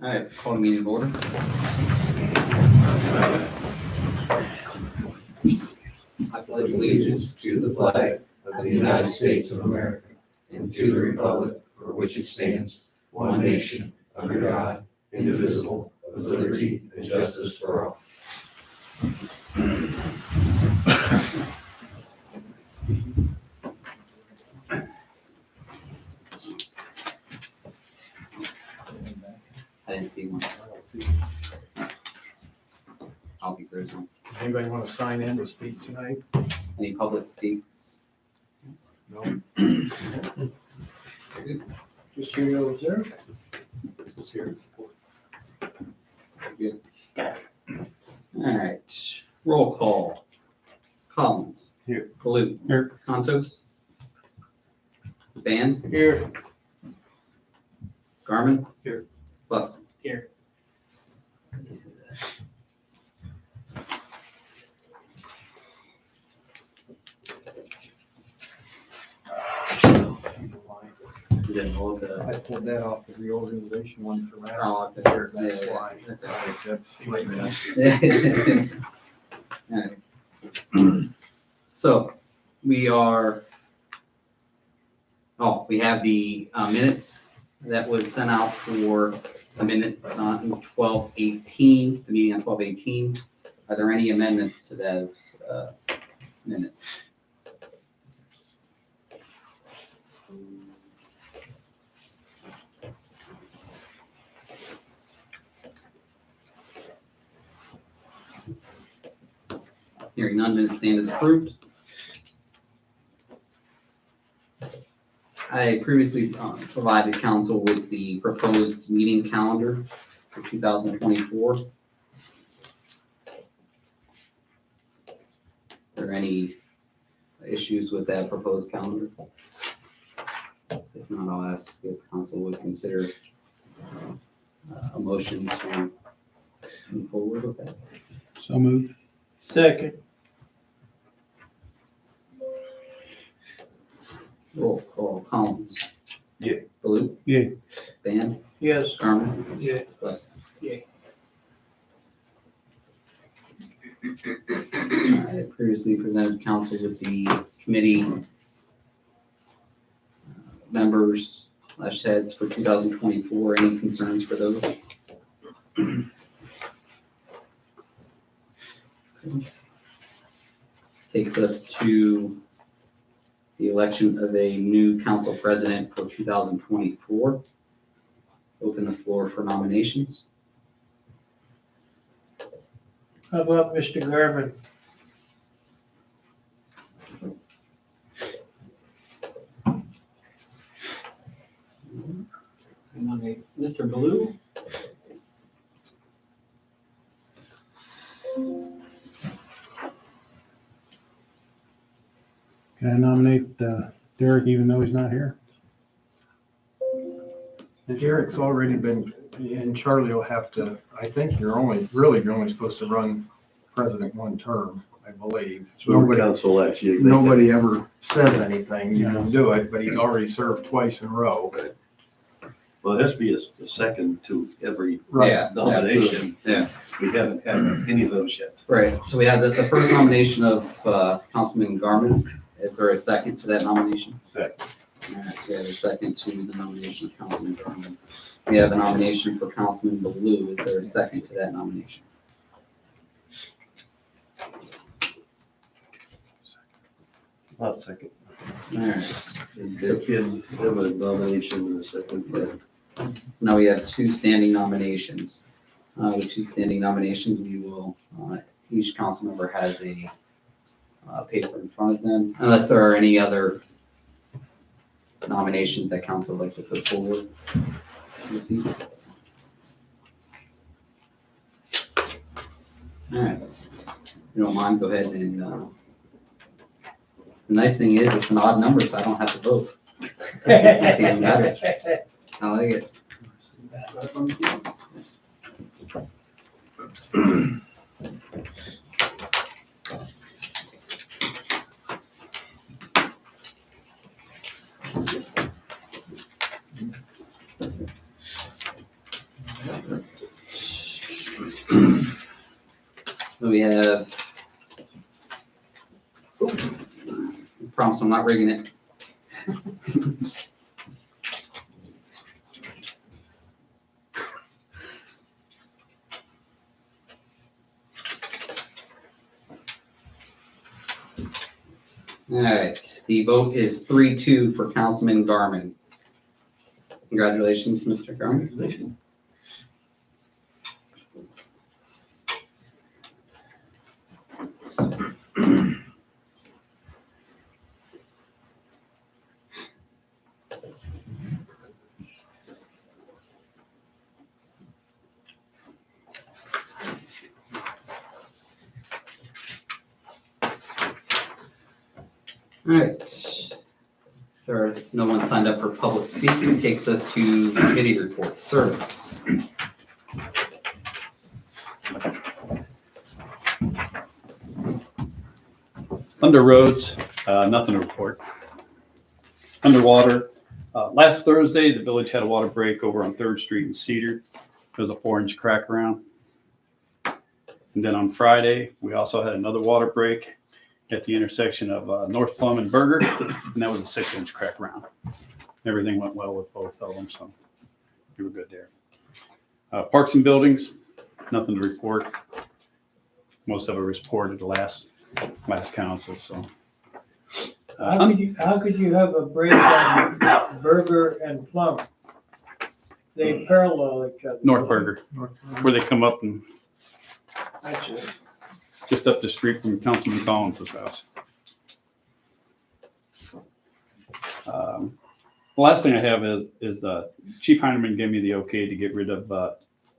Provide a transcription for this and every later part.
All right, call the meeting to order. I pledge allegiance to the flag of the United States of America and to the republic for which it stands, one nation, under God, indivisible, with liberty and justice for all. I didn't see one. I'll be first one. Anybody want to sign in to speak tonight? Any public speaks? No? Just here to observe. Just here to support. Good. All right, roll call. Collins. Here. Baloo. Here. Contos. Van. Here. Garmin. Here. Bucks. Here. Didn't hold the. I pulled that off the reorganization one for last Oh, year. okay. That's Yeah, why. okay. That's my bad. Alright. So, we have the minutes that was sent out for the minutes on 12/18, the meeting on 12/18. Are there any amendments to those minutes? Hearing none, minutes stand as approved. I previously provided council with the proposed meeting calendar for 2024. issues with that proposed calendar? If not, I'll ask if council would consider a motion to move forward with that. So moved. Second. Roll call, Collins. Yeah. Baloo. Yeah. Van. Yes. Garmin. Yeah. West. Yeah. I previously presented council with the committee members / heads for 2024. Any concerns for those? Takes us to the election of a new council president for 2024. Open the floor for nominations. How about Mr. Garman? Mr. Baloo? Can I nominate Derek even though he's not here? Derek's already been, and Charlie will have to, I think you're only supposed to run president one term, I believe. So council actually. Nobody ever says anything, you can do it, but he's already served twice in a row. Well, it has to be a second to every Yeah, nomination. Yeah. We haven't had any of those yet. Right, so we have the first nomination of Councilman Garmin. Is there a second to that nomination? Second. All right, we have a second to the nomination of Councilman Garmin. We have a nomination for Councilman Baloo. Is there a second to that nomination? I'll second. All right. So can have a nomination in a second. Now we have two standing nominations. With two standing nominations, we will, each council member has a paper in front of them, unless there are any other nominations that council would like to put forward this evening. All right, if you don't mind, go ahead and, the nice thing is, it's an odd number, so I don't have to vote. Even better. I like it. We have, I promise I'm not rigging it. All right, the vote is 3-2 for Councilman Garmin. Congratulations, Mr. Garmin. All right. There's no one signed up for public speaks. It takes us to committee reports. Service. Under roads, nothing to report. Underwater, last Thursday, the village had a water break over on 3rd Street in Cedar. There was a 4-inch crack around. And then on Friday, we also had another water break at the intersection of North Plum and Berger, and that was a 6-inch crack around. Everything went well with both of them, so we were good there. Parks and buildings, nothing to report. Most of it was reported last council, so. How could you have a break on Burger and Plum? They parallel each other. North Berger, where they come up and That's it. just up the street from Councilman Collins' house. The last thing I have is Chief Heinerman gave me the okay to get rid of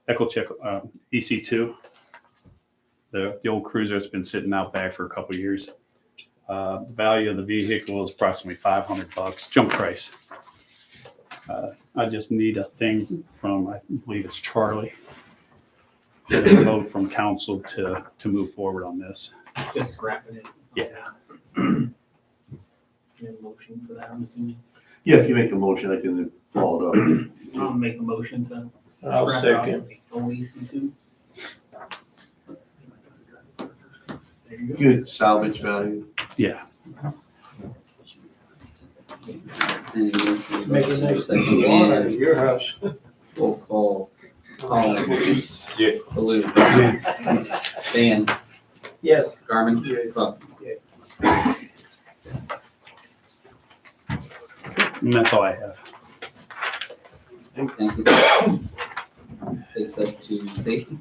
EchoCheck EC2, the old cruiser that's been sitting out back for a couple of years. The value of the vehicle is approximately $500, junk price. I just need a thing from, I believe it's Charlie, a vote from council to move forward on this. Just scrapping it. Yeah. Need a motion for that, I'm assuming. Yeah, if you make a motion, I can follow it up. I'll make a motion to. I'll scrap out second. the OEC2. There you go. Good salvage value. Yeah. Standing motion, Make a motion, nice second, lawn out of and your house. roll call. Colin. Yeah. Baloo. Dan. Yes. Garmin. Buxton. And that's all I have. Thank you. Takes us to safety.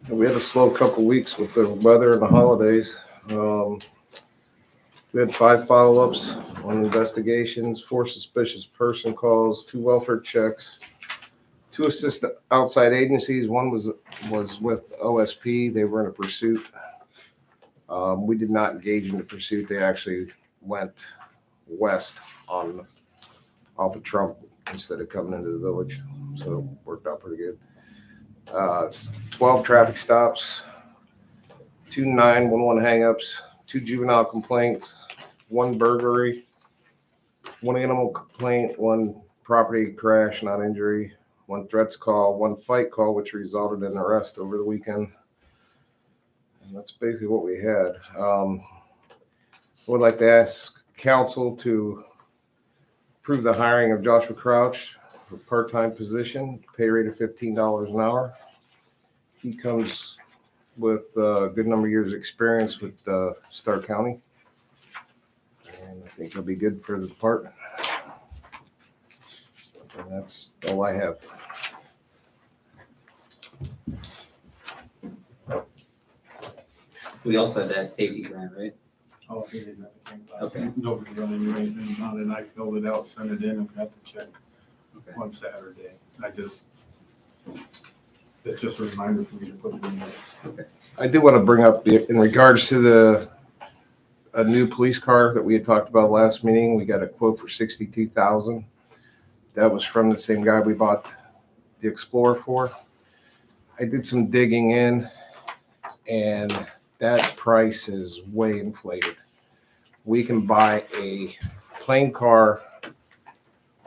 We had a slow couple weeks with the weather and the holidays. We had 5 follow-ups on investigations, 4 suspicious person calls, 2 welfare checks, 2 assist outside agencies. One was with OSP. They were in a pursuit. We did not engage in the pursuit. They actually went west off of Trump instead of coming into the village. So it worked out pretty good. 12 traffic stops, 2 911 hangups, 2 juvenile complaints, 1 burglary, 1 animal complaint, 1 property crash, not injury, 1 threats call, 1 fight call, which resulted in arrest over the weekend. And that's basically what we had. I would like to ask council to approve the hiring of Joshua Crouch for part-time position, pay rate of $15 an hour. He comes with a good number of years' experience with Stark County. And I think he'll be good for the department. And that's all I have. We also had that safety grant, right? Oh, he didn't have anything. Okay. Nobody really knew anything on it. I filled it out, sent it in, and got the check Okay. on Saturday. It's just a reminder for me to put it in there. I do want to bring up, in regards to a new police car that we had talked about last meeting, we got a quote for $62,000. That was from the same guy we bought the Explorer for. I did some digging in, and that price is way inflated. We can buy a plain car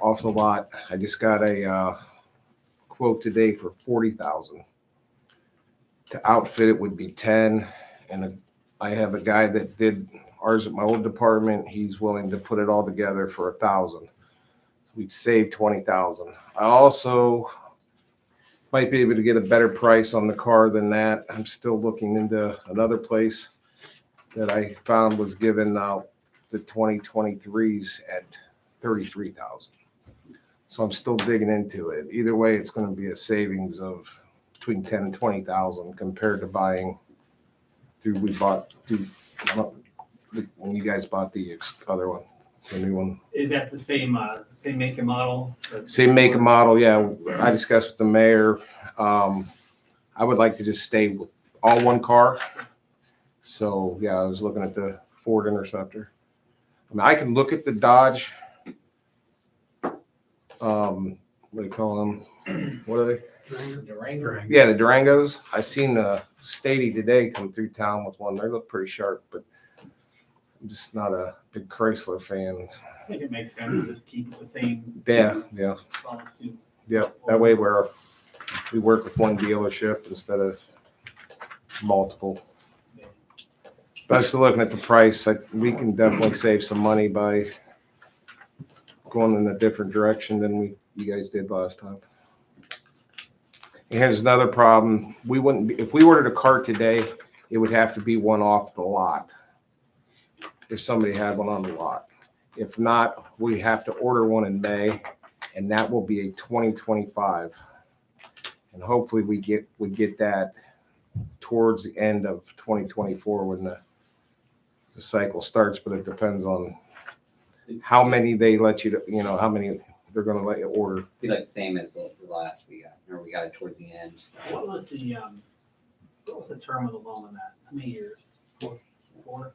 off the lot. I just got a quote today for $40,000. To outfit it would be 10, and I have a guy that did ours at my old department. He's willing to put it all together for $1,000. We'd save $20,000. I also might be able to get a better price on the car than that. I'm still looking into another place that I found was giving out the 2023s at $33,000. So I'm still digging into it. Either way, it's going to be a savings of between 10 and 20,000 compared to buying when you guys bought the other one, the new one. Is that the same make and model? Same make and model, yeah. I discussed with the mayor. I would like to just stay with all one car. So, yeah, I was looking at the Ford Interceptor. I mean, I can look at the Dodge. What do you call them? What are they? Durango. Yeah, the Durangos. I seen Stady today come through town with one. They look pretty sharp, but I'm just not a big Chrysler fan. I think it makes sense to just keep it the same. Yeah. Follow suit. Yeah, that way we work with one dealership instead of multiple. But I'm still looking at the price. We can definitely save some money by going in a different direction than you guys did last time. And here's another problem. If we ordered a car today, it would have to be one off the lot. If somebody had one on the lot. If not, we have to order one in May, and that will be a 2025. And hopefully we get that towards the end of 2024 when the cycle starts, but it depends on how many they let you, how many they're gonna let you order. Be like the same as the last we got, or we got it towards the end. What was the term of the loan on that? How many years? Four?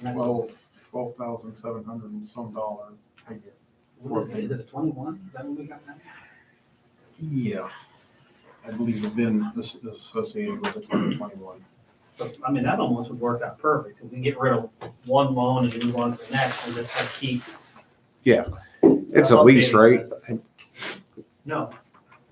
And that's- 12,700 and some dollars a year. what is it a 21? Is that when we got that? Yeah. I believe the VIN is associated with the 2021. So, I mean, that almost would work out perfect, if we get rid of one loan and move on to the next, and just like keep. It's a lease, right? No,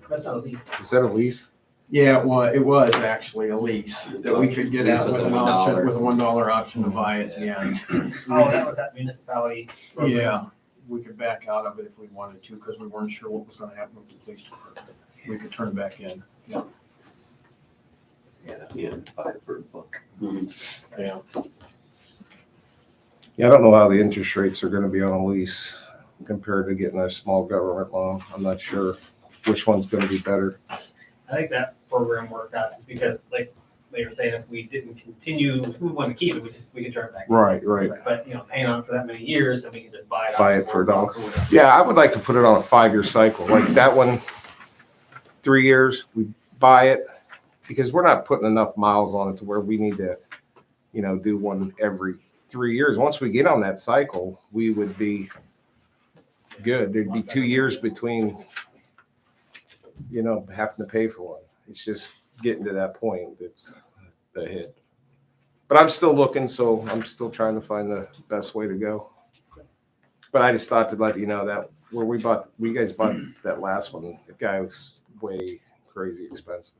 that's not a lease. Is that a lease? Yeah, well, it was actually a lease that we could get Lease out with with a an option, $1. with a $1 option to buy at the end. Oh, that was that municipality. program. Yeah, we could back out of it if we wanted to, because we weren't sure what was gonna happen with the police department. We could turn it back in. Yeah, buy it for a buck. Yeah. Yeah, I don't know how the interest rates are gonna be on a lease compared to getting a small government loan. I'm not sure which one's gonna be better. I think that program worked out, just because like they were saying, if we didn't continue, if we wanted to keep it, we could turn it back. Right. But, paying on it for that many years, then we can just buy it. Buy off it for a the dollar. book or whatever. Yeah, I would like to put it on a 5-year cycle. Like that one, 3 years, we buy it because we're not putting enough miles on it to where we need to, do one every 3 years. Once we get on that cycle, we would be good. There'd be 2 years between, having to pay for one. It's just getting to that point. It's the hit. But I'm still looking, so I'm still trying to find the best way to go. But I just thought to let you know that where you guys bought that last one, the guy was way crazy expensive.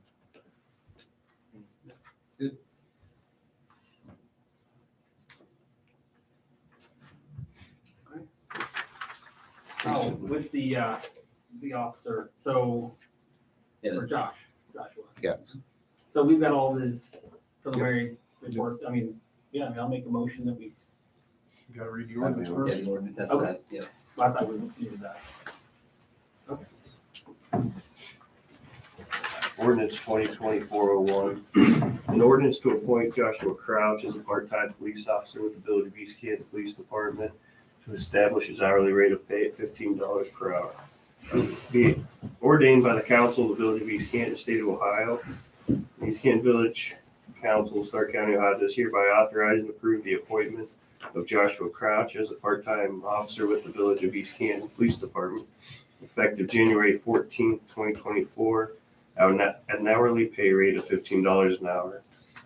Good. Oh, with the officer, so, or Yes. Joshua. Yeah. So we've got all his preliminary reports, I'll make a motion that we, You gotta read the ordinance first. Yeah, the ordinance, that's Okay. that, yeah. I thought we needed that. Ordinance 2024-01, an ordinance to appoint Joshua Crouch as a part-time police officer with the Village of East Canton Police Department to establish his hourly rate of pay at $15 per hour. Be ordained by the council of the Village of East Canton, State of Ohio. The East Canton Village Council, Stark County, Ohio, does hereby authorize and approve the appointment of Joshua Crouch as a part-time officer with the Village of East Canton Police Department, effective January 14th, 2024, at an hourly pay rate of $15 an hour,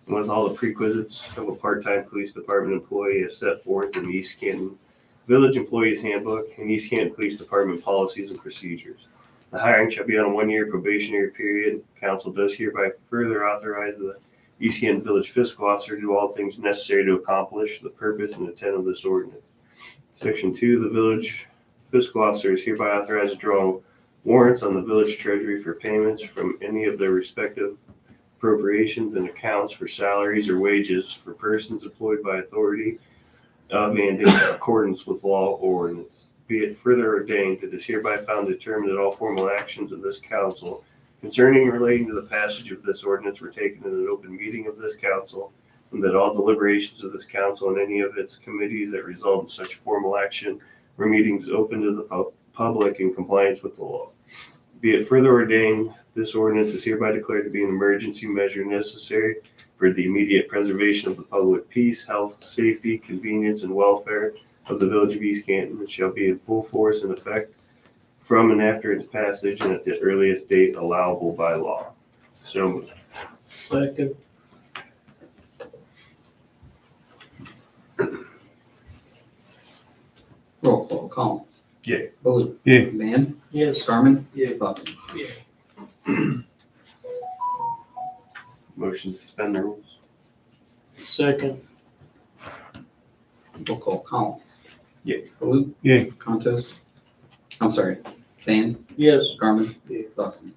and with all the prerequisites of a part-time police department employee as set forth in the East Canton Village Employees Handbook and East Canton Police Department Policies and Procedures. The hiring shall be on a 1-year probationary period. Council does hereby further authorize the East Canton Village Fiscal Officer to do all things necessary to accomplish the purpose and intent of this ordinance. Section 2, the Village Fiscal Officer is hereby authorized to draw warrants on the village treasury for payments from any of their respective appropriations and accounts for salaries or wages for persons employed by authority of and in accordance with law or ordinance. Be it further ordained, it is hereby found determined that all formal actions of this council concerning and relating to the passage of this ordinance were taken in an open meeting of this council, and that all deliberations of this council and any of its committees that result in such formal action were meetings open to the public in compliance with the law. Be it further ordained, this ordinance is hereby declared to be an emergency measure necessary for the immediate preservation of the public peace, health, safety, convenience, and welfare of the Village of East Canton, and shall be in full force and effect from and after its passage and at the earliest date allowable by law. So moved. Second. Roll call, Collins. Yay. Baloo. Yay. Van. Yes. Garmin. Yay. Buxton. Motion to suspend the rules. Second. Roll call, Collins. Yay. Baloo. Yay. Contos. I'm sorry, Van. Yes. Garmin. Yay. Buxton.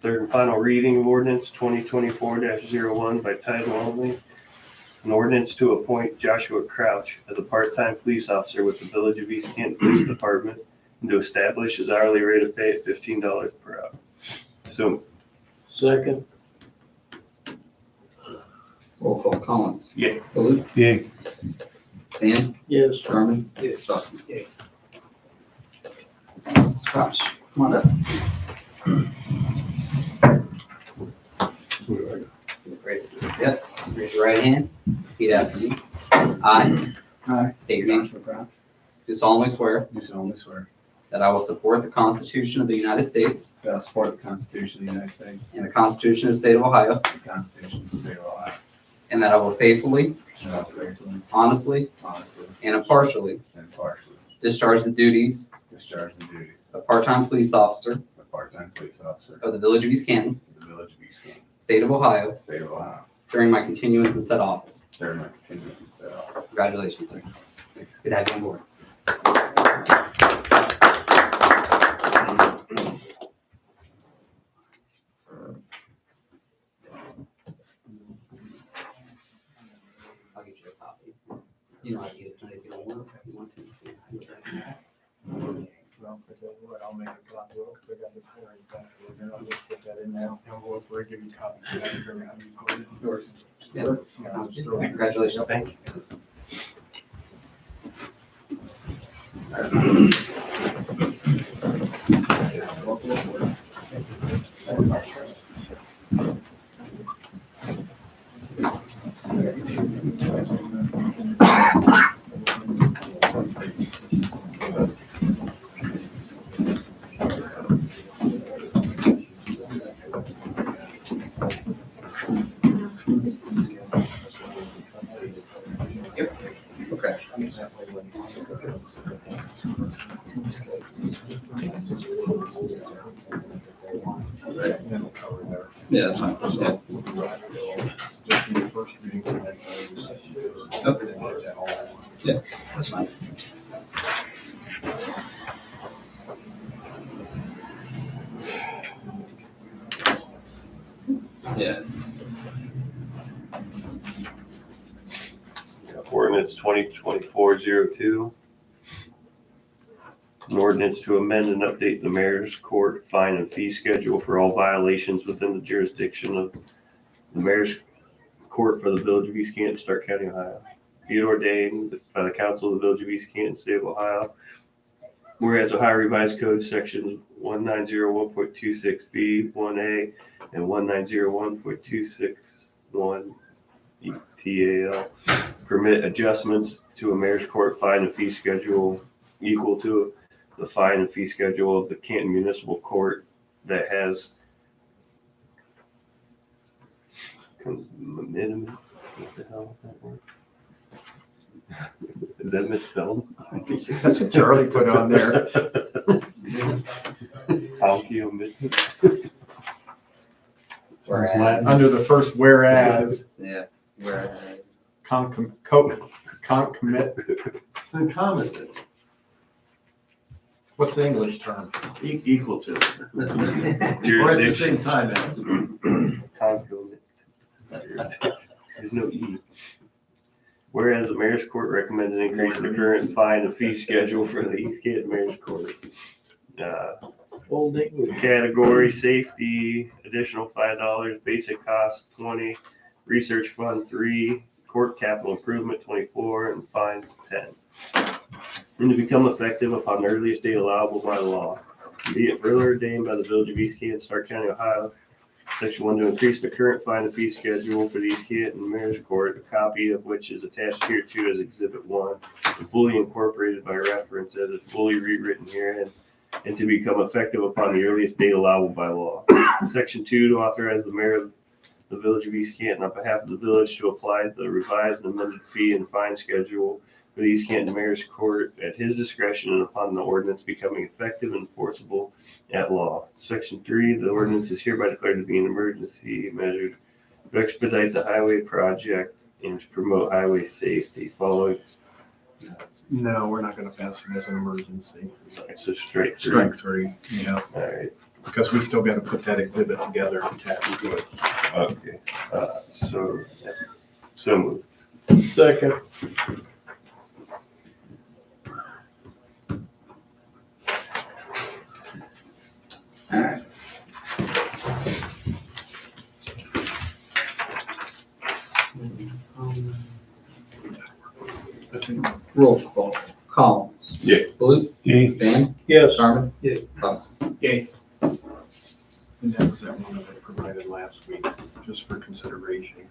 Third and final reading of ordinance 2024-01 by title only. An ordinance to appoint Joshua Crouch as a part-time police officer with the Village of East Canton Police Department and to establish his hourly rate of pay at $15 per hour. So, Second. Roll call, Collins. Yay. Baloo. Yay. Van. Yes. Garmin. Yes. Buxton. Crouch, come on up. Great. Yep. Raise your right hand. Repeat after me. I. State your name. Do solemnly swear Do solemnly swear that I will support the Constitution of the United States that I will support the Constitution of the United States and the Constitution of the State of Ohio, and the Constitution of the State of Ohio, and that I will faithfully, and I will faithfully, honestly, honestly, and impartially and impartially discharge the duties discharge the duties of part-time police officer of a part-time police officer of the Village of East Canton, of the Village of East Canton, State of Ohio, State of Ohio, during my continuance in said office. during my continuance in said office. Congratulations, sir. It's good to have you on board. I'll get you a copy. You know, I can get it tonight if you don't want if you want to. Well, I tell you what, I'll make a copy of it, because I got this here in fact, and then I'll just put that in there, and we'll give you a copy. Yeah. Congratulations. Thank you. Okay. Yeah, that's fine. Yeah. Yeah, that's fine. Yeah. Ordinance 2024-02. An ordinance to amend and update the mayor's court fine and fee schedule for all violations within the jurisdiction of the mayor's court for the Village of East Canton, Stark County, Ohio. Be it ordained by the council of the Village of East Canton, State of Ohio. Whereas Ohio Revised Code sections 1901.26B, 1A, and 1901.261 TAL permit adjustments to a mayor's court fine and fee schedule equal to the fine and fee schedule of the Canton Municipal Court that has minimum. What the hell is that word? Is that misspelled? That's what Charlie put on there. Whereas. Under the first whereas, Yeah. Whereas. concommit, Concomitant, what's the English term? equal to, or at the Jurisdiction. same time as. Concomitant. There's no E. Whereas the mayor's court recommends an increase in the current fine and fee schedule for the East Canton Mayor's Court. Old English. Category safety, additional $5, basic cost 20, research fund 3, court capital improvement 24, and fines 10. And to become effective upon the earliest date allowable by law. Be it further ordained by the Village of East Canton, Stark County, Ohio. Section 1, to increase the current fine and fee schedule for the East Canton Mayor's Court, a copy of which is attached here to as Exhibit 1, and fully incorporated by reference as it's fully rewritten herein, and to become effective upon the earliest date allowable by law. Section 2, to authorize the mayor of the Village of East Canton on behalf of the village to apply the revised and amended fee and fine schedule for the East Canton Mayor's Court at his discretion and upon the ordinance becoming effective and enforceable at law. Section 3, the ordinance is hereby declared to be an emergency measure to expedite the highway project and to promote highway safety. Following, No, we're not gonna pass it as an emergency. it's a straight through. Strike 3, yeah, All right, because we still gotta put that exhibit together attached to it. okay. So moved. Second. All right. Roll call. Collins. Yeah. Blue. Yay. Van. Yes. Garmin. Yeah. Cost. And that was that one that I provided last week, just for consideration.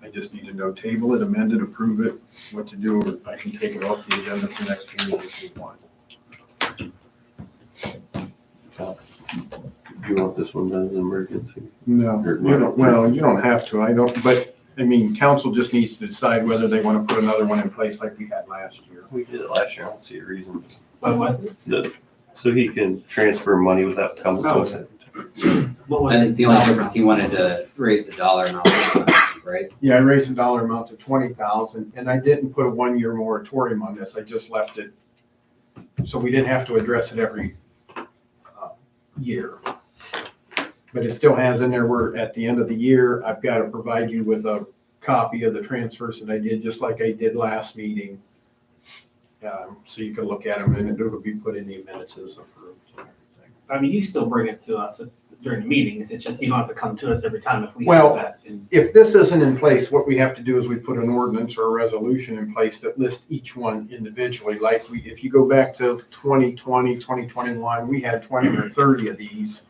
I just need to know, table it, amend it, approve it, what to do, or I can take it off the agenda for next meeting if you want. Do you want this one done as an emergency? No, you don't, well, you don't have to, I don't, but, I mean, council just needs to decide whether they want to put another one in place like we had last year. We did it last year. I don't see a reason. What? So he can transfer money without coming to us. What was I it? think the only difference, he wanted to raise the dollar amount, right? Yeah, I raised the dollar amount to 20,000, and I didn't put a one-year moratorium on this, I just left it, so we didn't have to address it every year. But it still has in there, where at the end of the year, I've got to provide you with a copy of the transfers that I did, just like I did last meeting. So you can look at them, and it'll be put in the minutes as approved and everything. I mean, you still bring it to us during the meetings, it's just you don't have to come to us every time if we Well, have that. And If this isn't in place, what we have to do is we put an ordinance or a resolution in place that lists each one individually. Like if you go back to 2020, 2021, we had 20 or 30 of these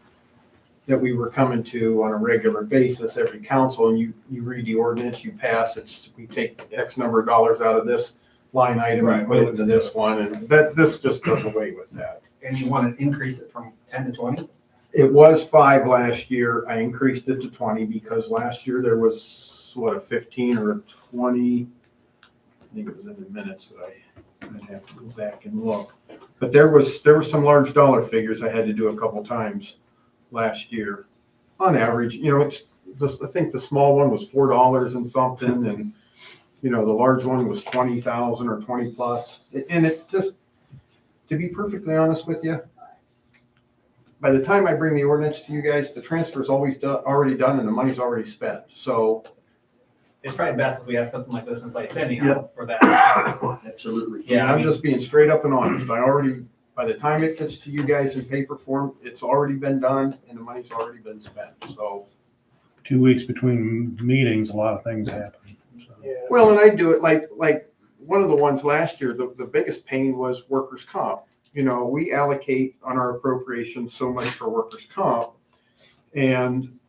that we were coming to on a regular basis, every council, and you read the ordinance, you pass, we take X number of dollars out of this line item and put it into this one, and this just does away with that. And you want to increase it from 10 to 20? It was 5 last year. I increased it to 20 because last year there was, a 15 or a 20? I think it was in the minutes that I'd have to go back and look. But there were some large dollar figures I had to do a couple times last year. On average, it's just, I think the small one was $4 and something, and the large one was 20,000 or 20 plus. And it just, to be perfectly honest with you, by the time I bring the ordinance to you guys, the transfer's already done and the money's already spent. So, It's probably best if we have something like this in place anyhow Yep. for that. absolutely. Yeah, I I'm mean- just being straight up and honest. By the time it gets to you guys in paper form, it's already been done and the money's already been spent. So, 2 weeks between meetings, a lot of things happen. So. well, and I do it like one of the ones last year, the biggest pain was workers' comp. We allocate on our appropriations so much for workers' comp, and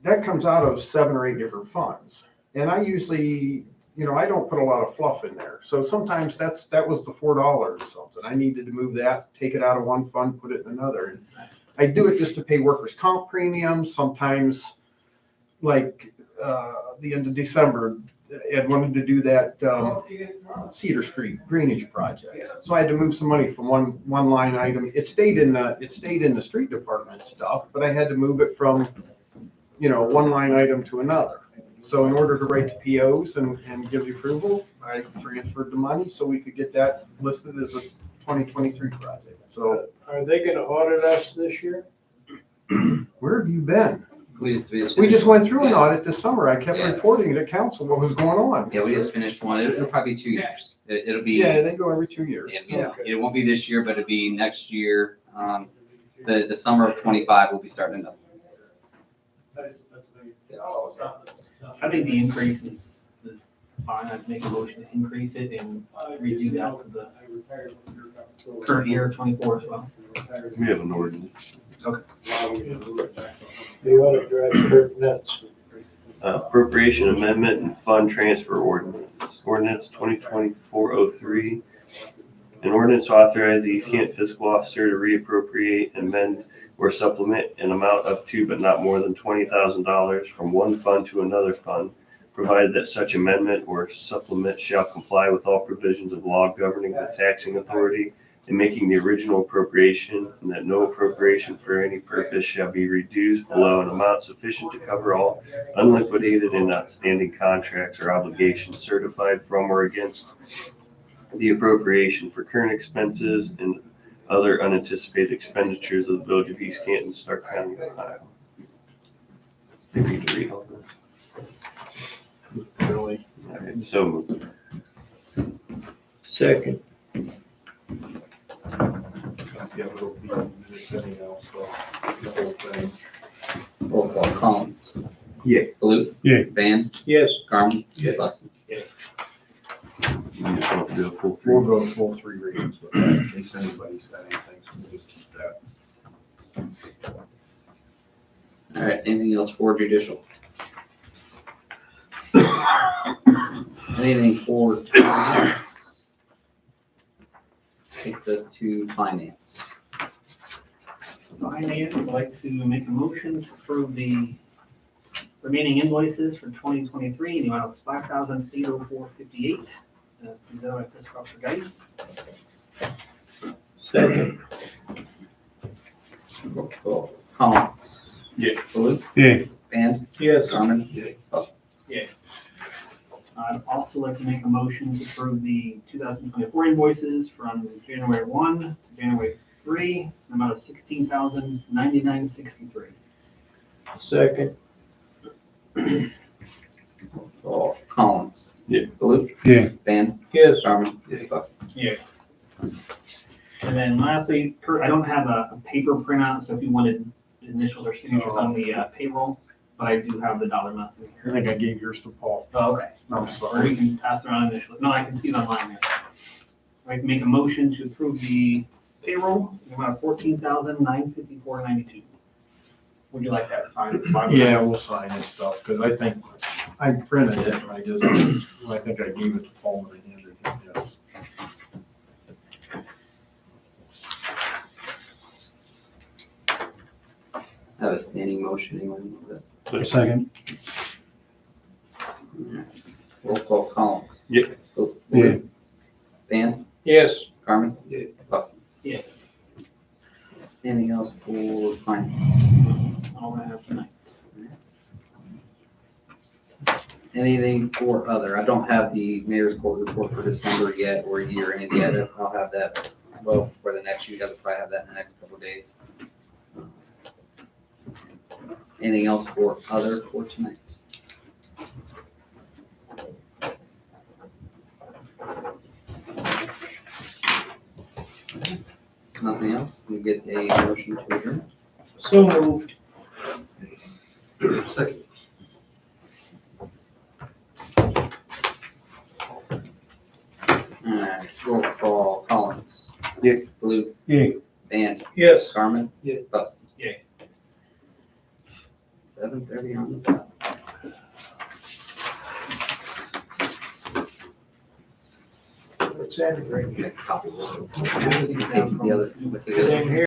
that comes out of 7 or 8 different funds. And I usually, I don't put a lot of fluff in there. So sometimes that was the $4 or something. I needed to move that, take it out of one fund, put it in another. And I do it just to pay workers' comp premiums. Sometimes, like the end of December, Ed wanted to do that Cedar Street drainage project. So I had to move some money from one line item. It stayed in the street department stuff, but I had to move it from, one line item to another. So in order to write the POs and give the approval, I transferred the money so we could get that listed as a 2023 project. So Are they gonna audit us this year? where have you been? We We just went through an Yeah. audit this summer. I kept Yeah. reporting to council what was going on. Yeah, we just finished one. It'll probably be 2 years. It'll be. Yeah, they go every 2 years. Yeah, it won't be this year, but it'll be next year. The summer of 25, we'll be starting another. I think the increase is fine. I'd make a motion to increase it and redo that for the current year, 24 as well. We have an ordinance. They ought to drive Kurt nuts. Appropriation amendment and fund transfer ordinance. Ordinance 2024-03. An ordinance to authorize the East Kent fiscal officer to reappropriate, amend, or supplement an amount up to but not more than $20,000 from one fund to another fund, provided that such amendment or supplement shall comply with all provisions of law governing the taxing authority in making the original appropriation, and that no appropriation for any purpose shall be reduced below an amount sufficient to cover all unliquidated and outstanding contracts or obligations certified from or against the appropriation for current expenses and other unanticipated expenditures of the Village of East Canton, Stark County, Ohio. They need to read all this. Really? Okay, so moved. Second. Yeah, it'll be in minutes anyhow, so the whole thing. Roll call. Collins. Yeah. Blue. Yeah. Van. Yes. Garmin. Yeah. Buxton. You just want to do a full We'll three. go full 3 readings with that, in case anybody's got anything, so we'll just keep that. All right, anything else for judicial? Anything for finance? Takes us to finance. Finance, I'd like to make a motion to approve the remaining invoices for 2023 in the amount of $5,804.58. Presented by Christopher Geis. Second. Roll call. Collins. Yeah. Baloo. Yay. Van. Yes. Garmin. I'd also like to make a motion to approve the 2024 invoices from January 1 to January 3, in the amount of $16,099.63. Second. Roll call. Collins. Yeah. Baloo. Yay. Van. Yes. Garmin. Yeah. Buxton. And then lastly, Kurt, I don't have a paper printout, so if you wanted initials or signatures on the payroll, but I do have the dollar amount in I here. think I gave yours to Paul. Oh, okay. I'm Or sorry. we can pass around initially. No, I can see it online now. I can make a motion to approve the payroll, in the amount of $14,954.92. Would you like that signed? Yeah, we'll sign this stuff, because I think, I printed it, and I think I gave it to Paul and I handed it, yes. Have a standing motion. Anyone want that? Second. Roll call. Collins. Yeah. Baloo. Yeah. Van. Yes. Garmin. Yeah. Buxton. Yeah. Anything else for finance? All I have tonight. Anything for other? I don't have the mayor's court report for December yet or year end yet. I'll have that, well, for the next, you guys will probably have that in the next couple of days. Anything else for other for tonight? Nothing else? We get a motion to adjourn. So moved. Second. Alright, roll call. Collins. Yeah. Blue. Yay. Van. Yes. Garmin. Yeah. Buxton. Yeah. 7:30 on the dot. It's Andrew. Make a copy of this one. Take the other. Same here.